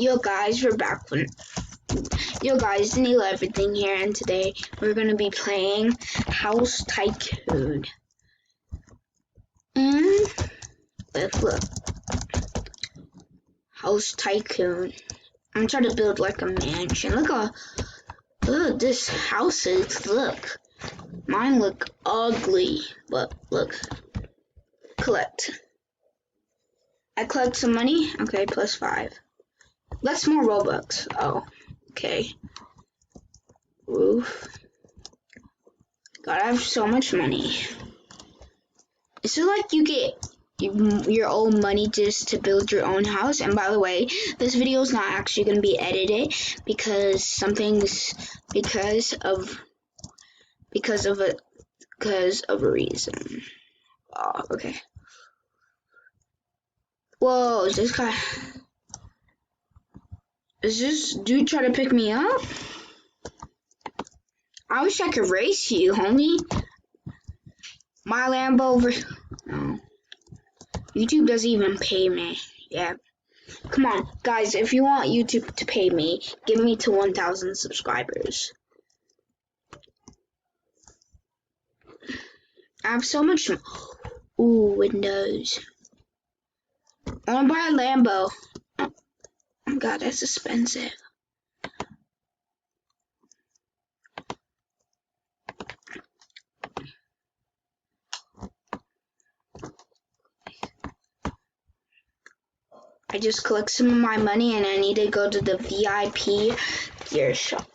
Yo guys, we're back when Neil everything here, and today we're gonna be playing House Tycoon. And let's look. House Tycoon. I'm trying to build like a mansion. Look at this houses. Look. Mine look ugly, but look. Collect. I collect some money. Okay, +5. That's more Robux. Oh, okay. Roof. God, I have so much money. Is it like you get your own money just to build your own house? And by the way, this video is not actually going to be edited because of a reason. Oh, okay. Whoa, is this dude trying to pick me up? I wish I could race you, homie. My Lambo over. No. YouTube doesn't even pay me. Yeah. Come on, guys, if you want YouTube to pay me, give me to 1,000 subscribers. I have so much. Ooh, windows. I want to buy a Lambo. Oh, God, that's expensive. I just collect some of my money and I need to go to the VIP gear shop.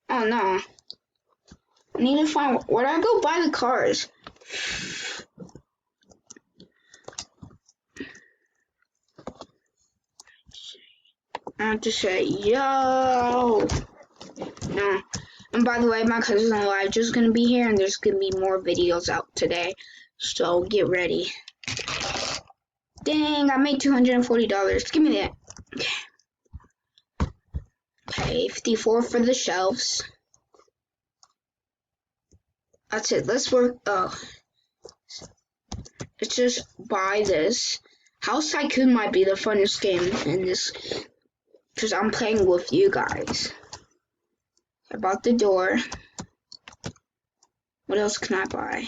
Oh no. I need to find where do I go buy the cars? I have to say, yo. No. And by the way, my cousin Elijah is going to be here and there's going to be more videos out today. So get ready. Dang, I made $240. Give me that. Okay, 54 for the shelves. That's it. Let's work. Oh. Let's just buy this. House Tycoon might be the funnest game in this because I'm playing with you guys. I bought the door. What else can I buy?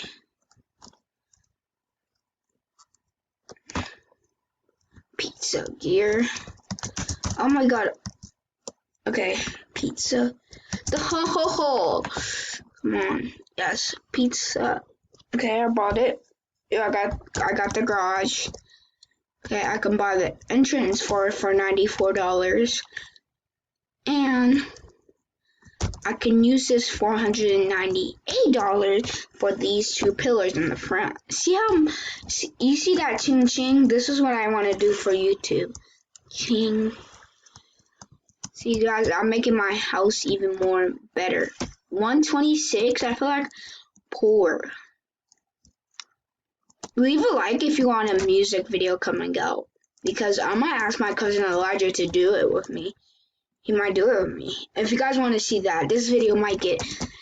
Pizza gear. Oh my god. Okay, pizza. The ho. Come on. Yes, pizza. Okay, I bought it. Yeah, I got the garage. Okay, I can buy the entrance for $94. And I can use this $498 for these two pillars in the front. You see that ching ching? This is what I want to do for YouTube. Ching. See guys, I'm making my house even more better. 126, I feel like poor. Leave a like if you want a music video coming out. Because I might ask my cousin Elijah to do it with me. He might do it with me. If you guys want to see that, this video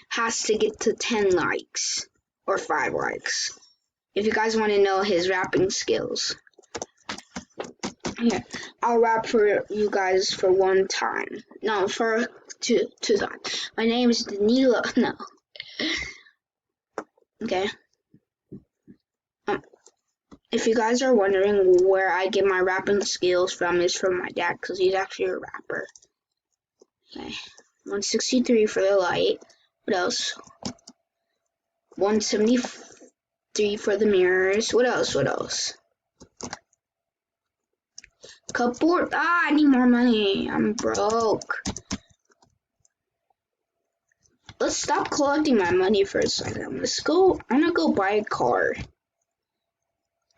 has to get to 10 likes. Or 5 likes. If you guys want to know his rapping skills. Here, I'll rap for you guys for one time. No, for two times. My name is Danilo. No. Okay. If you guys are wondering where I get my rapping skills from, it's from my dad, because he's actually a rapper. Okay. 163 for the light. What else? 173 for the mirrors. What else? Cupboard. I need more money. I'm broke. Let's stop collecting my money for a second. I'm gonna go buy a car.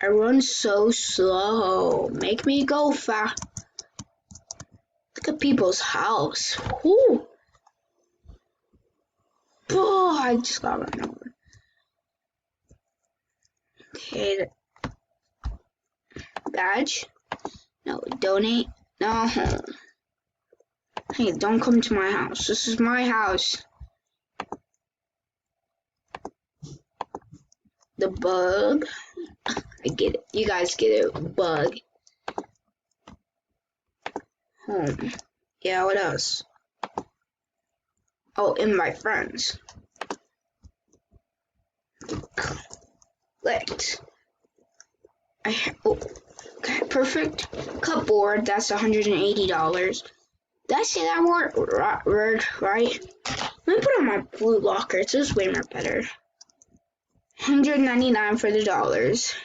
I run so slow. Make me go fast. Look at people's house. Whoo. Oh, I just got run over. Okay. Badge. No, donate. No. Hey, don't come to my house. This is my house. The bug. I get it. You guys get it. Bug. Home. Yeah, what else? Oh, invite friends. Select. Oh, okay, perfect. Cupboard, that's $180. Did I say that word right? Let me put on my blue locker. It's just way more better. $199 for the dollars.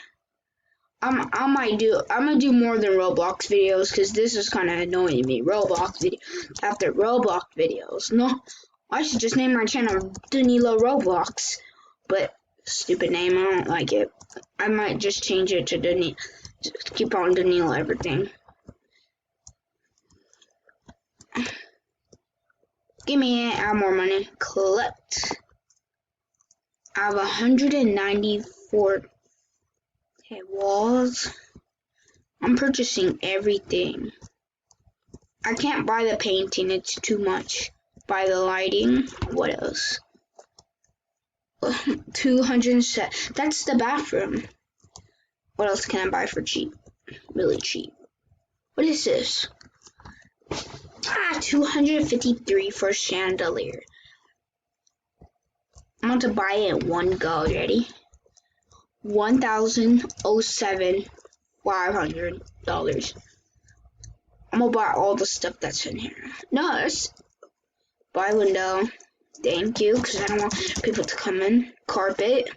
I'm gonna do more than Roblox videos because this is kind of annoying me. Roblox video after Roblox videos. No, I should just name my channel Danilo Roblox. But stupid name, I don't like it. I might just change it to Danilo. Just keep on Danilo everything. Give me it. Add more money. Collect. I have 194. Okay, walls. I'm purchasing everything. I can't buy the painting, it's too much. Buy the lighting. What else? 200. That's the bathroom. What else can I buy for cheap? Really cheap. What is this? 253 for chandelier. I'm going to buy it in one go. Ready? $1,007,500. I'm gonna buy all the stuff that's in here. No, it's buy window. Thank you, because I don't want people to come in. Carpet.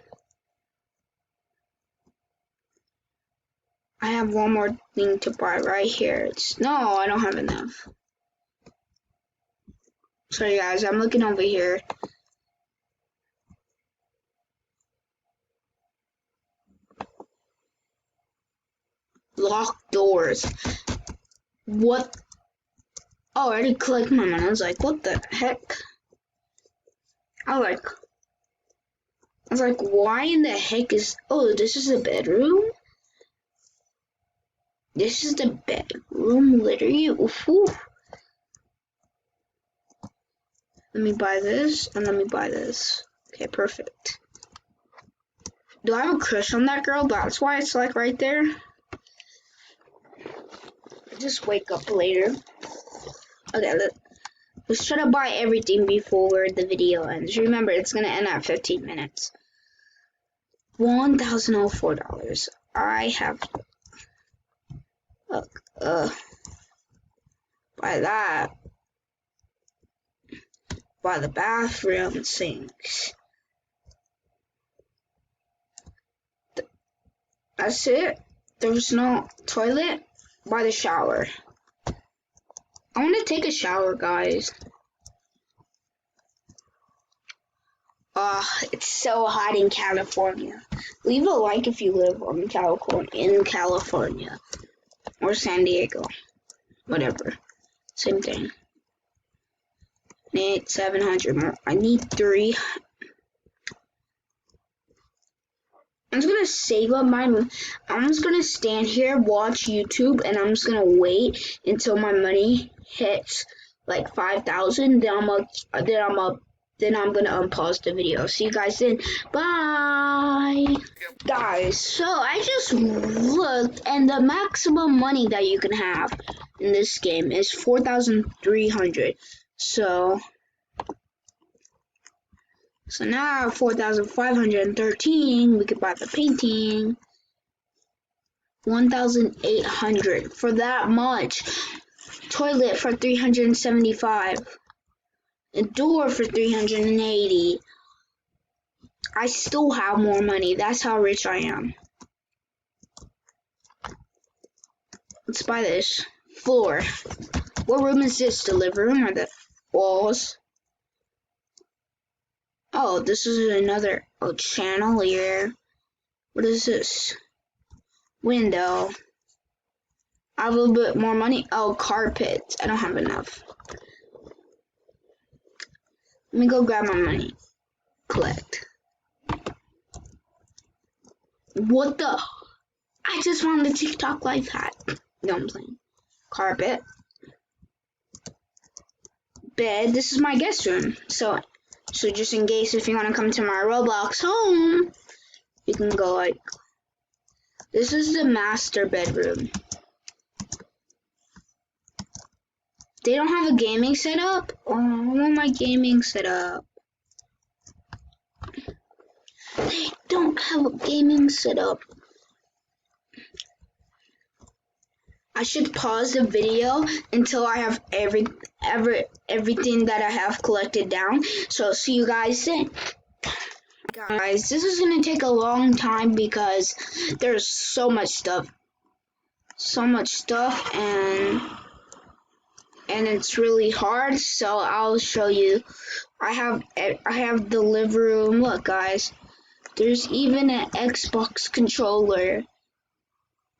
I have one more thing to buy right here. No, I don't have enough. Sorry guys, I'm looking over here. Locked doors. What? Oh, I already clicked my money. I was like, what the heck? I was like, why in the heck is... Oh, this is a bedroom? This is the bedroom, literally. Ooh. Let me buy this, and let me buy this. Okay, perfect. Do I have a crush on that girl? That's why it's like right there. I just wake up later. Okay, let's try to buy everything before the video ends. Remember, it's gonna end at 15 minutes. $1,004. I have buy that. Buy the bathroom sinks. That's it. There's no toilet. Buy the shower. I want to take a shower, guys. It's so hot in California. Leave a like if you live in California or San Diego, whatever. Same thing. I need 700 more. I need 3. I'm just gonna save up I'm just gonna stand here, watch YouTube, and I'm just gonna wait until my money hits like 5,000. Then I'm gonna unpause the video. See you guys then. Bye, guys. So I just looked, and the maximum money that you can have in this game is 4,300. So now 4,513, we could buy the painting. 1,800 for that much. Toilet for 375. A door for 380. I still have more money. That's how rich I am. Let's buy this. Floor. What room is this? The living room or the walls? Oh, this is another chandelier. What is this? Window. I have a little bit more money. Oh, carpet. I don't have enough. Let me go grab my money. Collect. What the? I just found the TikTok life hack. No, I'm playing. Carpet. Bed. This is my guest room. So just in case if you want to come to my Roblox home, you can go like, this is the master bedroom. They don't have a gaming setup? Oh, I want my gaming setup. They don't have a gaming setup. I should pause the video until I have everything that I have collected down. So see you guys then. Guys, this is gonna take a long time because there's so much stuff. And it's really hard, so I'll show you. I have the living room. Look guys, there's even an Xbox controller.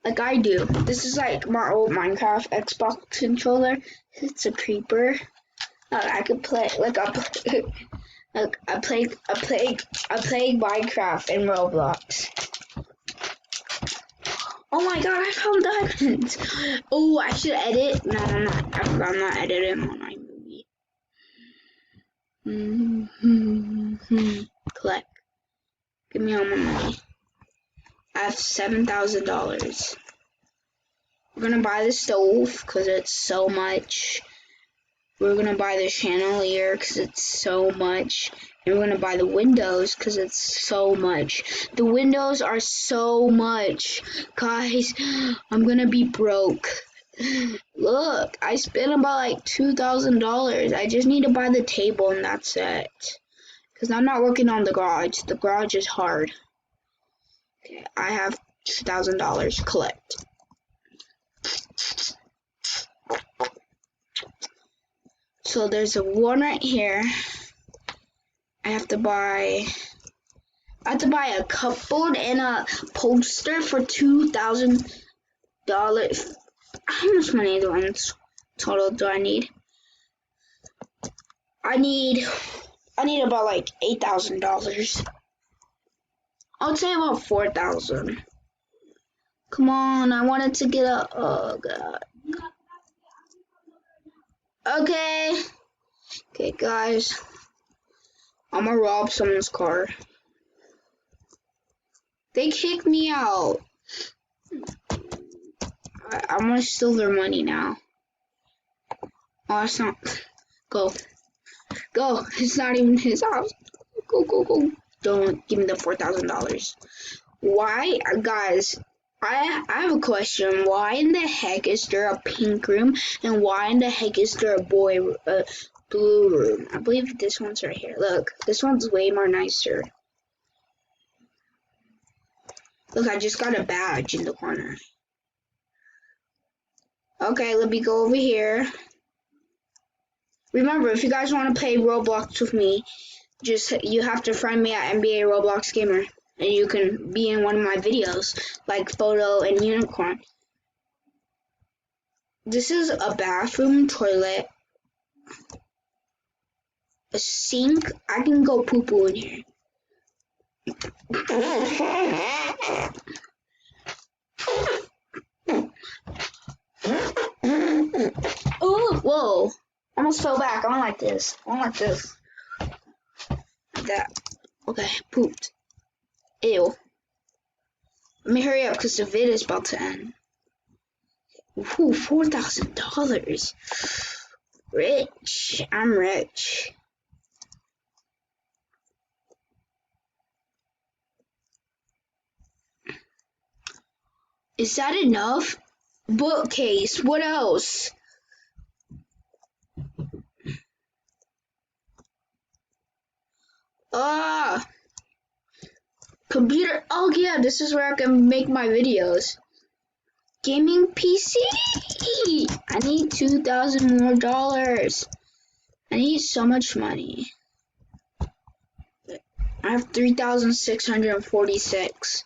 Like I do. This is like my old Minecraft Xbox controller. It's a creeper. I could play like I play Minecraft and Roblox. Oh my god, I found diamonds. Oh, I should edit. No, I'm not. I forgot I'm not editing on my movie. Collect. Give me all my money. I have $7,000. We're gonna buy the stove because it's so much. We're gonna buy the chandelier because it's so much. And we're gonna buy the windows because it's so much. The windows are so much. Guys, I'm gonna be broke. Look, I spent about like $2,000. I just need to buy the table and that's it. Because I'm not working on the garage. The garage is hard. Okay, I have $2,000. Collect. So there's a one right here. I have to buy a cupboard and a poster for $2,000. How much money total do I need? I need about like $8,000. I'll say about 4,000. Come on, I wanted to get a. Oh god. Okay, guys. I'm gonna rob someone's car. They kicked me out. I'm gonna steal their money now. Oh, it's not. Go. It's not even his house. Go. Don't give me the $4,000. Why, guys? I have a question. Why in the heck is there a pink room, and why in the heck is there a blue room? I believe this one's right here. Look, this one's way more nicer. Look, I just got a badge in the corner. Okay, let me go over here. Remember, if you guys want to play Roblox with me, you have to friend me at NBA Roblox Gamer. And you can be in one of my videos, like Photo and Unicorn. This is a bathroom, toilet, a sink. I can go poo-poo in here. Oh, whoa. Almost fell back. I don't like this. Like that. Okay, pooped. Ew. Let me hurry up because the vid is about to end. Ooh, $4,000. Rich. I'm rich. Is that enough? Bookcase. What else? Computer. Oh yeah, this is where I can make my videos. Gaming PC. I need $2,000 more. I need so much money. I have 3,646.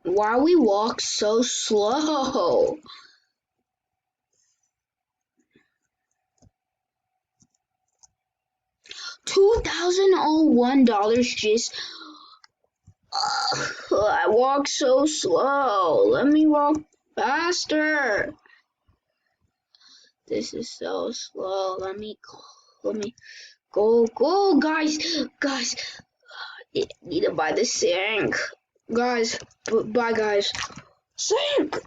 Why we walk so slow? $2,001 just. I walk so slow. Let me walk faster. This is so slow. Let me go, guys. I need to buy the sink. Guys, bye, guys. Sink.